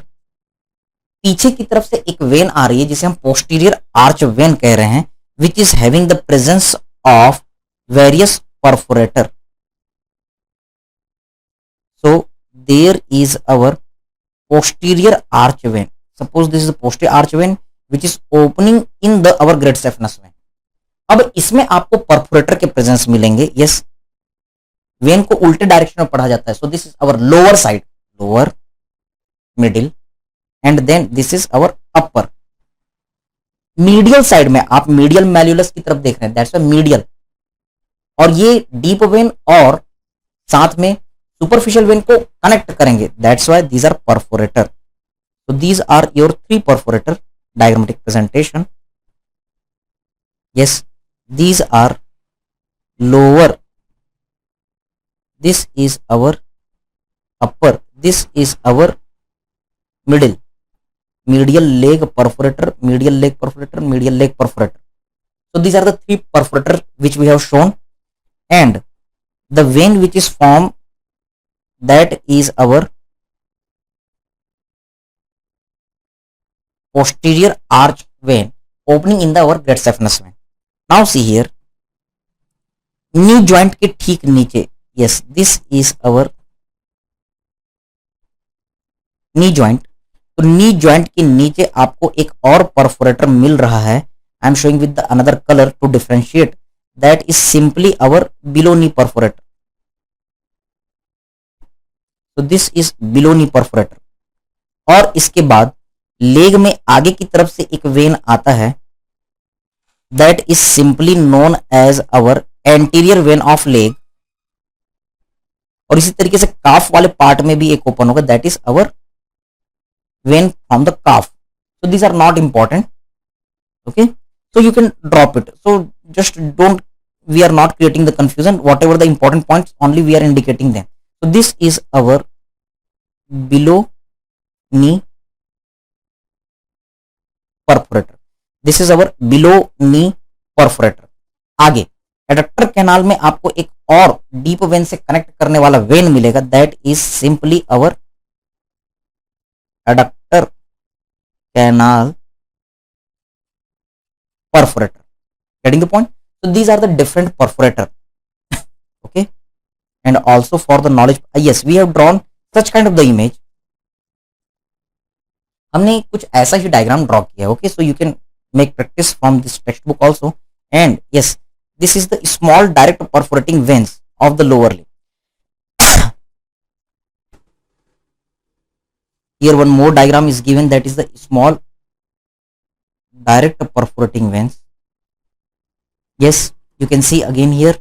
पीछे की तरफ से एक वेन आ रही है जिसे हम पोस्टीरियर आर्च वेन कह रहे हैं, which is having the presence of various perforator. So there is our posterior arch vein. Suppose this is the posterior arch vein which is opening in the our great saphenous vein. अब इसमें आपको perforator के प्रेजेंस मिलेंगे। यस, वेन को उल्टे डायरेक्शन में पढ़ा जाता है। So this is our lower side, lower, middle and then this is our upper. Medial side में आप मीडियल मैल्यूलस की तरफ देख रहे हैं, दैट्स व्हाई मीडियल, और ये डीप वेन और साथ में सुपरफिशियल वेन को कनेक्ट करेंगे, that's why these are perforator. So these are your 3 perforator, diagrammatic presentation. Yes, these are lower, this is our upper, this is our middle, medial leg perforator, medial leg perforator, medial leg perforator. So these are the 3 perforator which we have shown, and the vein which is formed, that is our posterior arch vein opening in the our great saphenous vein. Now see here, knee joint के ठीक नीचे, yes, this is our knee joint. तो नी ज्वाइंट के नीचे आपको एक और परफोरेटर मिल रहा है। I am showing with the another colour to differentiate, that is simply our below knee perforator. तो this is below knee perforator. और इसके बाद लेग में आगे की तरफ से एक वेन आता है, that is simply known as our anterior vein of leg. और इसी तरीके से काफ वाले पार्ट में भी एक ओपन होगा, that is our vein from the calf. So these are not important. Okay, so you can drop it. So just don't, we are not creating the confusion. Whatever the important points, only we are indicating them. So this is our below knee perforator. This is our below knee perforator. आगे एडक्टर कैनाल में आपको एक और डीप वेन से कनेक्ट करने वाला वेन मिलेगा, that is simply our adductor canal perforator. Getting the point? So these are the different perforator. Okay, and also for the knowledge, yes, we have drawn such kind of the image. हमने कुछ ऐसा ही डायग्राम ड्रॉ किया. Okay, so you can make practice from this text book also. And yes, this is the small direct perforating veins of the lower lip. Here one more diagram is given, that is the small direct perforating veins. Yes, you can see again here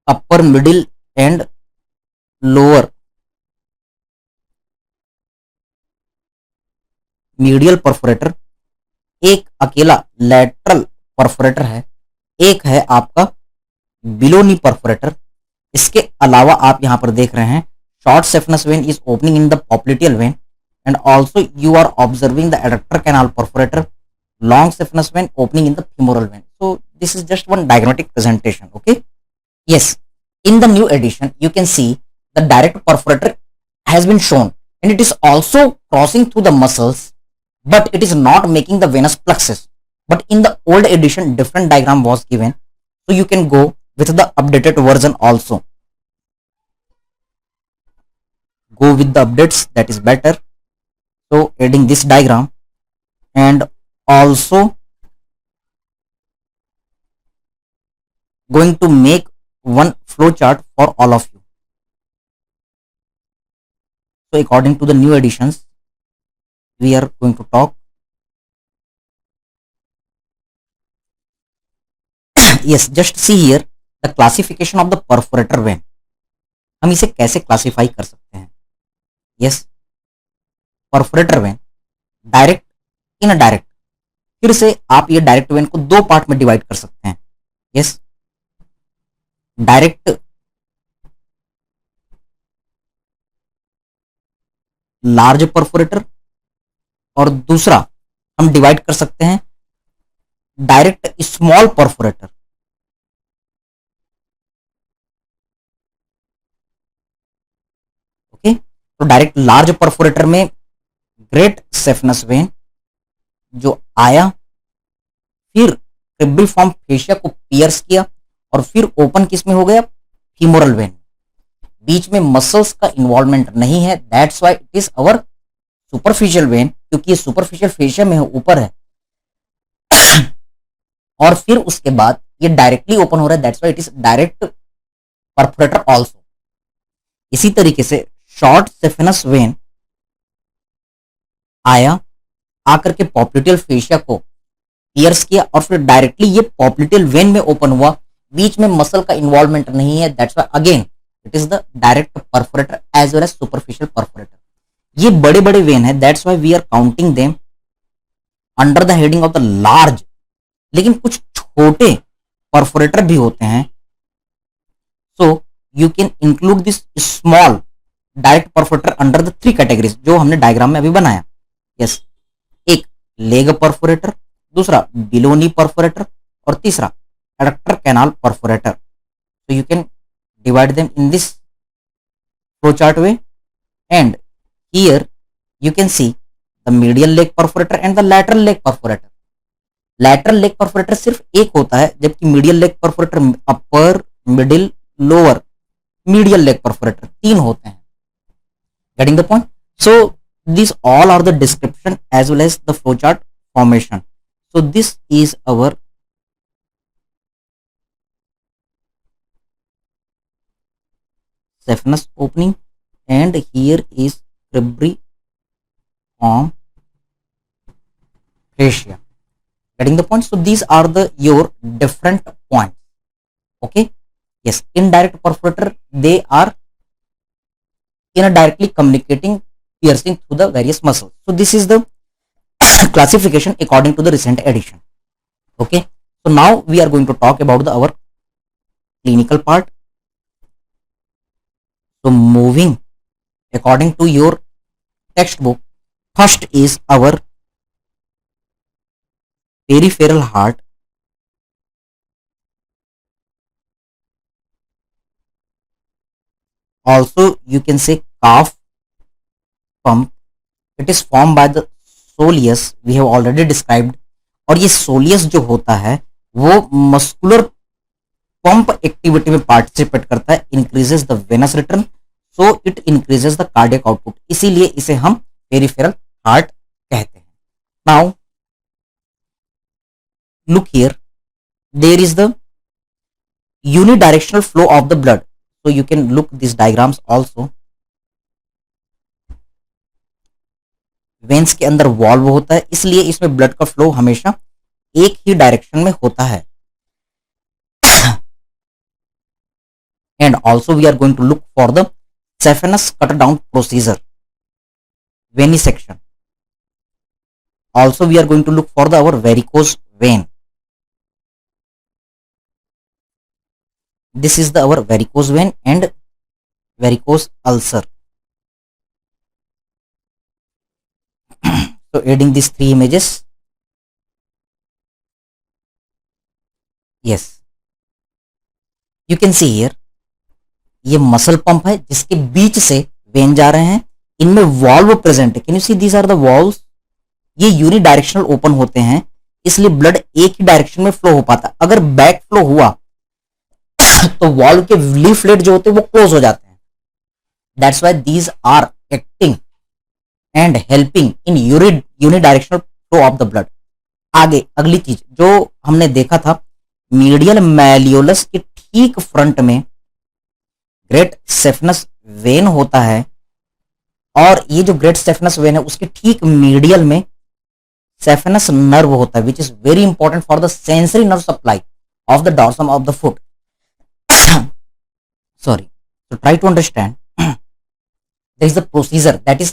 upper, middle and lower medial perforator. एक अकेला लैटरल परफोरेटर है, एक है आपका बिलोनी परफोरेटर. इसके अलावा आप यहां पर देख रहे हैं short saphenous vein is opening in the popliteal vein, and also you are observing the adductor canal perforator, long saphenous vein opening in the femoral vein. So this is just one diagrammatic presentation. Okay, yes, in the new edition you can see the direct perforator has been shown, and it is also crossing through the muscles, but it is not making the venous plexus. But in the old edition different diagram was given, so you can go with the updated version also. Go with the updates, that is better. So adding this diagram and also going to make one flow chart for all of you. So according to the new editions we are going to talk. Yes, just see here the classification of the perforator vein. हम इसे कैसे क्लासिफाई कर सकते हैं. Yes, perforator vein, direct, indirect. फिर से आप ये डायरेक्ट वेन को दो पार्ट में डिवाइड कर सकते हैं. यस, डायरेक्ट लार्ज परफोरेटर, और दूसरा हम डिवाइड कर सकते हैं डायरेक्ट स्मॉल परफोरेटर. ओके, तो डायरेक्ट लार्ज परफोरेटर में ग्रेट सेफनस वेन जो आया, फिर क्रिब्रिफॉर्म फेशिया को पियर्स किया, और फिर ओपन किस में हो गया, फीमोरल वेन. बीच में मसल्स का इन्वॉल्वमेंट नहीं है, that's why it is our superficial when, क्योंकि ये सुपरफिशियल फेशिया में है, ऊपर है. और फिर उसके बाद ये डायरेक्टली ओपन हो रहा है, that's why it is direct perforator also. इसी तरीके से शॉर्ट सेफेनस वेन आया, आकर के पॉप्लिटियल फेशिया को पियर्स किया, और फिर डायरेक्टली ये पॉप्लिटियल वेन में ओपन हुआ, बीच में मसल का इन्वॉल्वमेंट नहीं है, that's why again it is the direct perforator as well as superficial perforator. ये बड़े बड़े वेन है, that's why we are counting them under the heading of the large. लेकिन कुछ छोटे परफोरेटर भी होते हैं, so you can include this small direct perforator under the three categories जो हमने डायग्राम में अभी बनाया. यस, एक लेग परफोरेटर, दूसरा बिलोनी परफोरेटर, और तीसरा adductor canal perforator. So you can divide them in this flow chart way, and here you can see the medial leg perforator and the lateral leg perforator. lateral leg perforator सिर्फ एक होता है, जबकि medial leg perforator upper, middle, lower medial leg perforator तीन होते हैं. Getting the point? So these all are the description as well as the flowchart formation. So this is our saphenous opening, and here is cribriform fascia. Getting the point? So these are the your different points. Okay, yes, indirect perforator, they are indirectly communicating piercing through the various muscles. So this is the classification according to the recent edition. Okay, so now we are going to talk about our clinical part. So moving according to your textbook, first is our peripheral heart. Also you can say calf pump. It is formed by the soleus, we have already described. और ये सोलियस जो होता है वो मस्कुलर पंप एक्टिविटी में पार्टिसिपेट करता है, increases the venous return, so it increases the cardiac output, इसीलिए इसे हम पेरिफेरल हार्ट कहते हैं. Now look here, there is the unidirectional flow of the blood. So you can look these diagrams also. Veins के अंदर वॉल्व होता है, इसलिए इसमें ब्लड का फ्लो हमेशा एक ही डायरेक्शन में होता है. And also we are going to look for the saphenous cut down procedure, venesection. Also we are going to look for the our varicose vein. This is the our varicose vein and varicose ulcer. So adding these three images, yes, you can see here, ये मसल पंप है जिसके बीच से वेन जा रहे हैं, इनमें वॉल्व प्रेजेंट है. Can you see these are the valves. ये यूनि डायरेक्शनल ओपन होते हैं, इसलिए ब्लड एक ही डायरेक्शन में फ्लो हो पाता है. अगर बैक फ्लो हुआ तो वॉल्व के लीफलेट जो होते हैं वो क्लोज हो जाते हैं. That's why these are acting and helping in unidirectional flow of the blood. आगे अगली चीज जो हमने देखा था, मीडियल मैलियोलस के ठीक फ्रंट में ग्रेट सेफनस वेन होता है, और ये जो ग्रेट सेफनस वेन है उसके ठीक मीडियल में सेफनस नर्व होता है, which is very important for the sensory nerve supply of the dorsum of the foot. Sorry, so try to understand. There is a procedure that is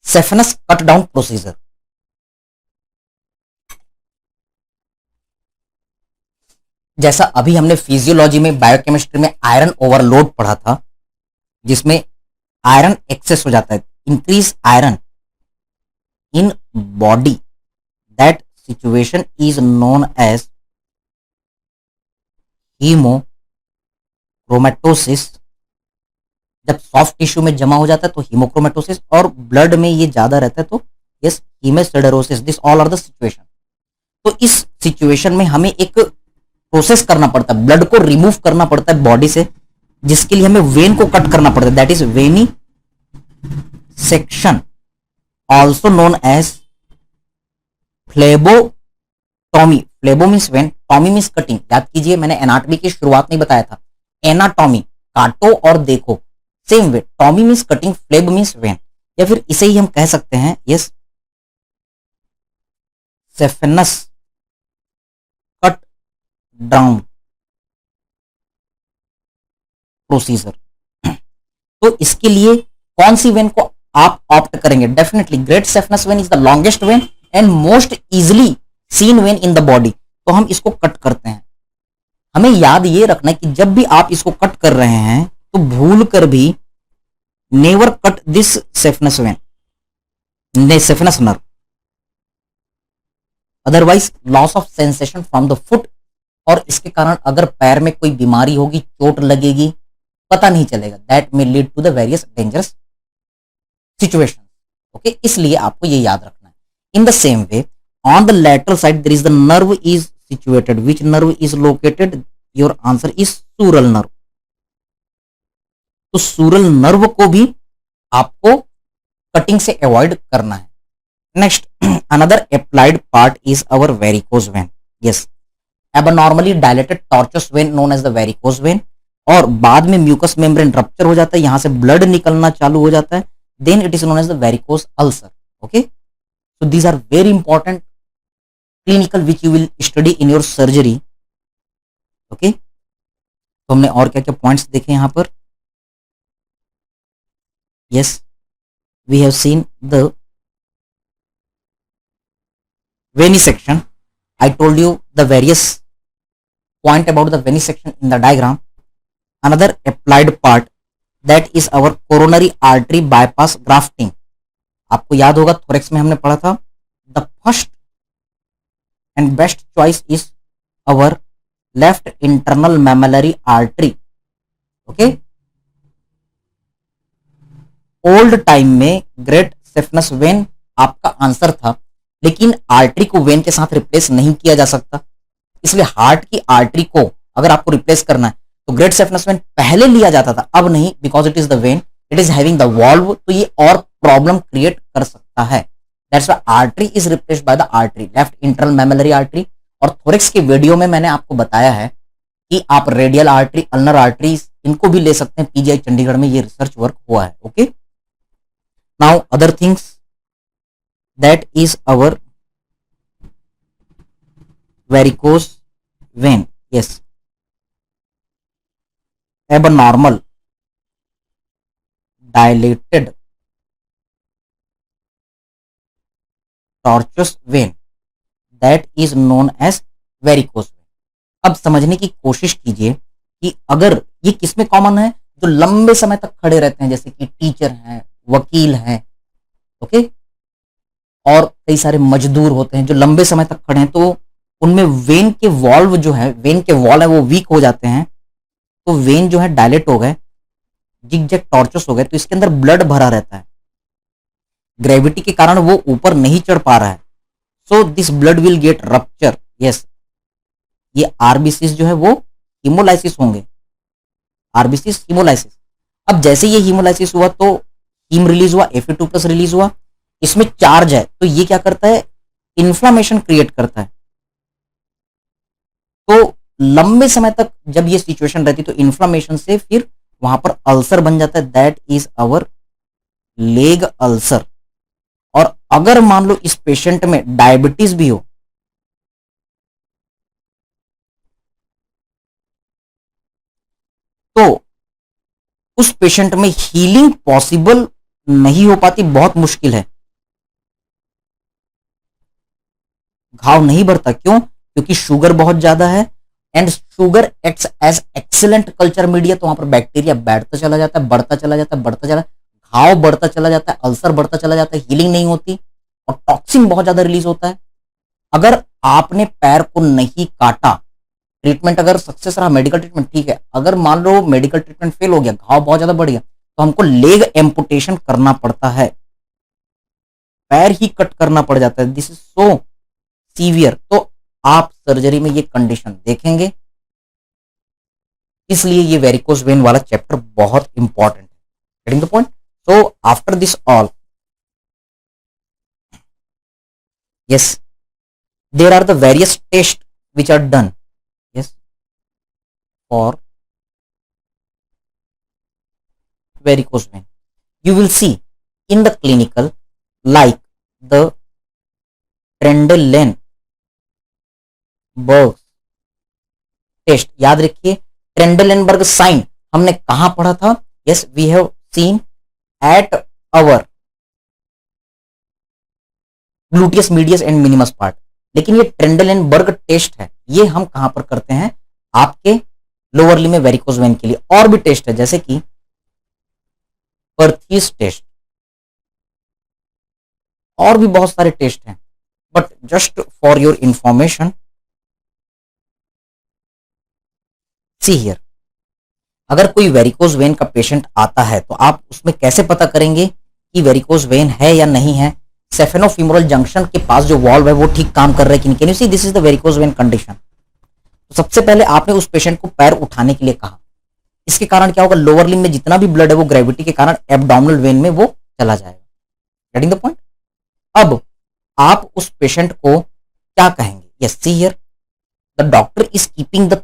Sephenus cut down procedure. जैसा अभी हमने फिजियोलॉजी में, बायोकेमिस्ट्री में आयरन ओवरलोड पढ़ा था, जिसमें आयरन एक्सेस हो जाता है, increase iron in body, that situation is known as haemochromatosis. जब सॉफ्ट टिश्यू में जमा हो जाता है तो हीमोक्रोमेटोसिस, और ब्लड में ये ज्यादा रहता है तो yes hemosiderosis. This all are the situation. तो इस सिचुएशन में हमें एक प्रोसेस करना पड़ता है, ब्लड को रिमूव करना पड़ता है बॉडी से, जिसके लिए हमें वेन को कट करना पड़ता है, that is venesection, also known as phlebotomy. Phlebo means vein, tomy means cutting. याद कीजिए मैंने एनाटॉमी की शुरुआत में बताया था, एनाटॉमी काटो और देखो, same way tomy means cutting, phleb means vein, या फिर इसे ही हम कह सकते हैं yes saphenous cut down procedure. तो इसके लिए कौन सी वेन को आप ऑप्ट करेंगे? Definitely great saphenous vein is the longest vein and most easily seen vein in the body. तो हम इसको कट करते हैं. हमें याद ये रखना है कि जब भी आप इसको कट कर रहे हैं तो भूल कर भी never cut this saphenous when, saphenous nerve, otherwise loss of sensation from the foot. और इसके कारण अगर पैर में कोई बीमारी होगी, चोट लगेगी, पता नहीं चलेगा. That may lead to the various dangerous situation. Okay, इसलिए आपको ये याद रखना है. In the same way on the lateral side there is the nerve is situated. Which nerve is located? Your answer is sural nerve. तो sural nerve को भी आपको कटिंग से अवॉइड करना है. Next, another applied part is our varicose vein. Yes, abnormally dilated tortuous vein known as the varicose vein. और बाद में म्यूकस मेम्ब्रेन रप्चर हो जाता है, यहां से ब्लड निकलना चालू हो जाता है, then it is known as the varicose ulcer. Okay, so these are very important clinical which you will study in your surgery. okay, तो हमने और क्या क्या पॉइंट्स देखे यहां पर. yes, we have seen the venesection. I told you the various point about the venesection in the diagram. Another applied part, that is our coronary artery bypass grafting. आपको याद होगा थोरेक्स में हमने पढ़ा था, the first and best choice is our left internal mammary artery. Okay, old time में ग्रेट सेफनस वेन आपका आंसर था, लेकिन आर्टरी को वेन के साथ रिप्लेस नहीं किया जा सकता, इसलिए हार्ट की आर्टरी को अगर आपको रिप्लेस करना है तो ग्रेट सेफनस वेन पहले लिया जाता था, अब नहीं, because it is the vein, it is having the valve, तो ये और प्रॉब्लम क्रिएट कर सकता है. That's why artery is replaced by the artery, left internal mammary artery. और थोरेक्स के वीडियो में मैंने आपको बताया है कि आप रेडियल आर्टरी, अल्नर आर्टरीज इनको भी ले सकते हैं. पीजीआई चंडीगढ़ में ये रिसर्च वर्क हुआ है. Okay, now other things, that is our varicose vein. Yes, abnormal dilated tortuous vein, that is known as varicose vein. अब समझने की कोशिश कीजिए कि अगर ये किसमें कॉमन है, जो लंबे समय तक खड़े रहते हैं, जैसे कि टीचर हैं, वकील हैं, ओके, और कई सारे मजदूर होते हैं जो लंबे समय तक खड़े हैं, तो उनमें वेन के वॉल्व जो है, वेन के वॉल है वो वीक हो जाते हैं, तो वेन जो है डायलेट हो गए, जिगजैग टॉर्चस हो गए, तो इसके अंदर ब्लड भरा रहता है, ग्रेविटी के कारण वो ऊपर नहीं चढ़ पा रहा है, so this blood will get rupture. Yes, ये आरबीसीज जो है वो हीमोलाइसिस होंगे, आरबीसीज हीमोलाइसिस. अब जैसे ये हीमोलाइसिस हुआ तो हीम रिलीज हुआ, Fe2+ रिलीज हुआ, इसमें चार्ज है, तो ये क्या करता है, इन्फ्लामेशन क्रिएट करता है. तो लंबे समय तक जब ये सिचुएशन रहती तो इन्फ्लामेशन से फिर वहां पर अल्सर बन जाता है, that is our leg ulcer. और अगर मान लो इस पेशेंट में डायबिटीज भी हो, तो उस पेशेंट में हीलिंग पॉसिबल नहीं हो पाती, बहुत मुश्किल है. घाव नहीं बढ़ता, क्यों? क्योंकि शुगर बहुत ज्यादा है, and sugar acts as excellent culture media, तो वहां पर बैक्टीरिया बैठता चला जाता है, बढ़ता चला जाता है, बढ़ता चला, घाव बढ़ता चला जाता है, अल्सर बढ़ता चला जाता है, हीलिंग नहीं होती, और टॉक्सिन बहुत ज्यादा रिलीज होता है. अगर आपने पैर को नहीं काटा, ट्रीटमेंट अगर सक्सेस रहा, मेडिकल ट्रीटमेंट ठीक है, अगर मान लो मेडिकल ट्रीटमेंट फेल हो गया, घाव बहुत ज्यादा बढ़ गया, तो हमको लेग एम्पुटेशन करना पड़ता है, पैर ही कट करना पड़ जाता है. This is so severe. तो आप सर्जरी में ये कंडीशन देखेंगे, इसलिए ये वेरिकोज वेन वाला चैप्टर बहुत इंपॉर्टेंट है. Getting the point? So after this all, yes, there are the various tests which are done, yes, for varicose vein. You will see in the clinical, like the Trendelenburg test. याद रखिए, ट्रेंडलेनबर्ग साइन हमने कहां पढ़ा था? Yes, we have seen at our gluteus medius and minimus part. लेकिन ये ट्रेंडलेनबर्ग टेस्ट है, ये हम कहां पर करते हैं? आपके लोअर लिम्ब में वेरिकोज वेन के लिए. और भी टेस्ट है, जैसे कि पर्थीज टेस्ट, और भी बहुत सारे टेस्ट हैं, but just for your information, see here. अगर कोई वेरिकोज वेन का पेशेंट आता है तो आप उसमें कैसे पता करेंगे कि वेरिकोज वेन है या नहीं है? सेफेनोफीमोरल जंक्शन के पास जो वॉल्व है वो ठीक काम कर रहा है कि नहीं? Can you see, this is the varicose vein condition. तो सबसे पहले आपने उस पेशेंट को पैर उठाने के लिए कहा. इसके कारण क्या होगा? लोअर लिम्ब में जितना भी ब्लड है वो ग्रेविटी के कारण एब्डोमिनल वेन में वो चला जाएगा. Getting the point? अब आप उस पेशेंट को क्या कहेंगे? Yes, see here, the doctor is keeping the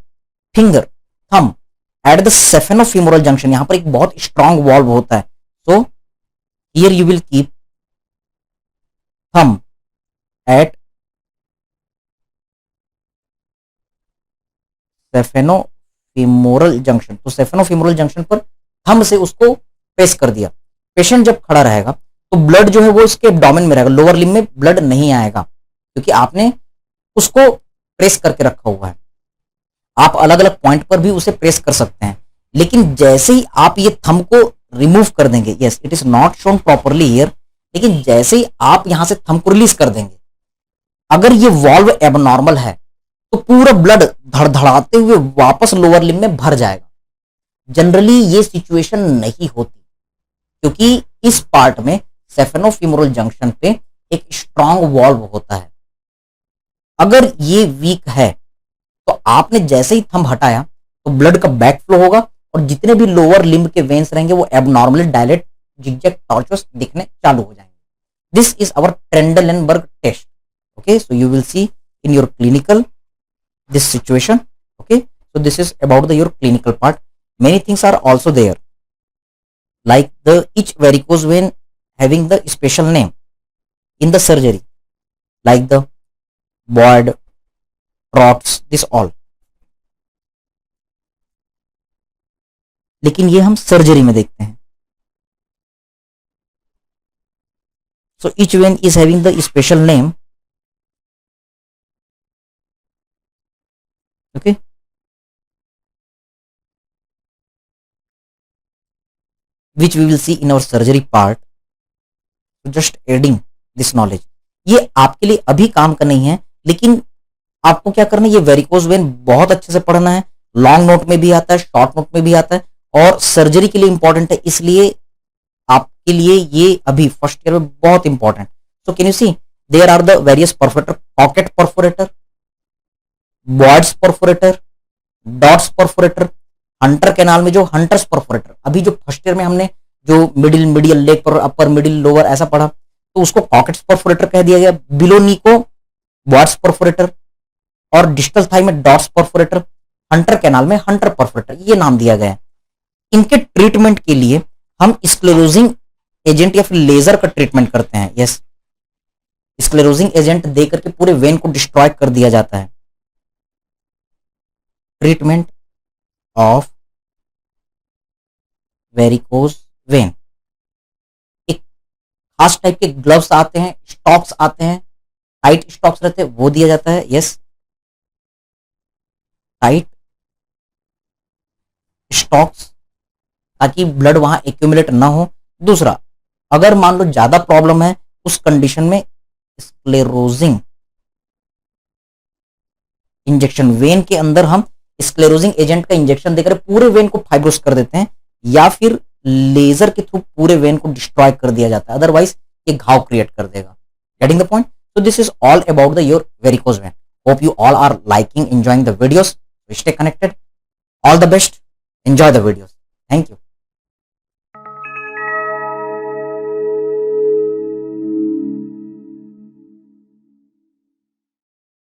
finger thumb at the saphenofemoral junction. यहां पर एक बहुत स्ट्रॉन्ग वॉल्व होता है, so here you will keep thumb at saphenofemoral junction. तो सेफेनोफीमोरल जंक्शन पर थंब से उसको प्रेस कर दिया. पेशेंट जब खड़ा रहेगा तो ब्लड जो है वो इसके एब्डोमेन में रहेगा, लोअर लिम्ब में ब्लड नहीं आएगा क्योंकि आपने उसको प्रेस करके रखा हुआ है। आप अलग अलग पॉइंट पर भी उसे प्रेस कर सकते हैं, लेकिन जैसे ही आप ये थंब को रिमूव कर देंगे, yes it is not shown properly here, लेकिन जैसे ही आप यहां से थंब को रिलीज कर देंगे, अगर ये वॉल्व एबनॉर्मल है तो पूरा ब्लड धड़धड़ाते हुए वापस लोअर लिम्ब में भर जाएगा। जनरली ये सिचुएशन नहीं होती क्योंकि इस पार्ट में सेफेनोफीमोरल जंक्शन पे एक स्ट्रांग वॉल्व होता है। अगर ये वीक है तो आपने जैसे ही थंब हटाया तो ब्लड का बैक फ्लो होगा और जितने भी लोअर लिम्ब के वेन्स रहेंगे वो एबनॉर्मली डायलेट, जिगजैग, टॉर्चुअस दिखने चालू हो जाएंगे। This is our Trendelenburg test. Okay, so you will see in your clinical this situation. Okay, so this is about the your clinical part. Many things are also there, like the each varicose vein having the special name in the surgery, like the Boyd, Trots, this all. लेकिन ये हम सर्जरी में देखते हैं. So each vein is having the special name. Okay, which we will see in our surgery part. Just adding this knowledge. ये आपके लिए अभी काम का नहीं है, लेकिन आपको क्या करना है, ये वेरिकोज वेन बहुत अच्छे से पढ़ना है. लॉन्ग नोट में भी आता है, शॉर्ट नोट में भी आता है और सर्जरी के लिए इंपॉर्टेंट है, इसलिए आपके लिए ये अभी फर्स्ट ईयर में बहुत important. So can you see there are the various perforator, Cockett perforator, Boyd's perforator, Dodd's perforator, Hunter canal में जो हंटर्स परफोरेटर, अभी जो फर्स्ट ईयर में हमने जो मिडिल, मीडियल, लेग पर, अपर, मिडिल, लोअर ऐसा पढ़ा तो उसको पॉकेट्स परफोरेटर कह दिया गया. बिलो नी को बॉयड्स परफोरेटर और डिस्टल थाई में डॉट्स परफोरेटर, हंटर कैनाल में हंटर परफोरेटर, ये नाम दिया गया है. इनके ट्रीटमेंट के लिए हम स्क्लेरोजिंग एजेंट या फिर लेजर का ट्रीटमेंट करते हैं. यस, स्क्लेरोजिंग एजेंट देकर के पूरे वेन को डिस्ट्रॉय कर दिया जाता है. ट्रीटमेंट ऑफ वेरिकोज वेन, एक खास टाइप के ग्लव्स आते हैं, स्टॉक्स आते हैं, टाइट स्टॉक्स रहते हैं, वो दिया जाता है. यस, टाइट स्टॉक्स ताकि ब्लड वहां एक्यूमुलेट ना हो. दूसरा, अगर मान लो ज्यादा प्रॉब्लम है उस कंडीशन में स्क्लेरोजिंग इंजेक्शन, वेन के अंदर हम स्क्लेरोजिंग एजेंट का इंजेक्शन देकर पूरे वेन को फाइब्रोस कर देते हैं या फिर लेजर के थ्रू पूरे वेन को डिस्ट्रॉय कर दिया जाता है, अदरवाइज ये घाव क्रिएट कर देगा. Getting the point? So this is all about the your varicose vein. Hope you all are liking, enjoying the videos. Stay connected. All the best. Enjoy the videos.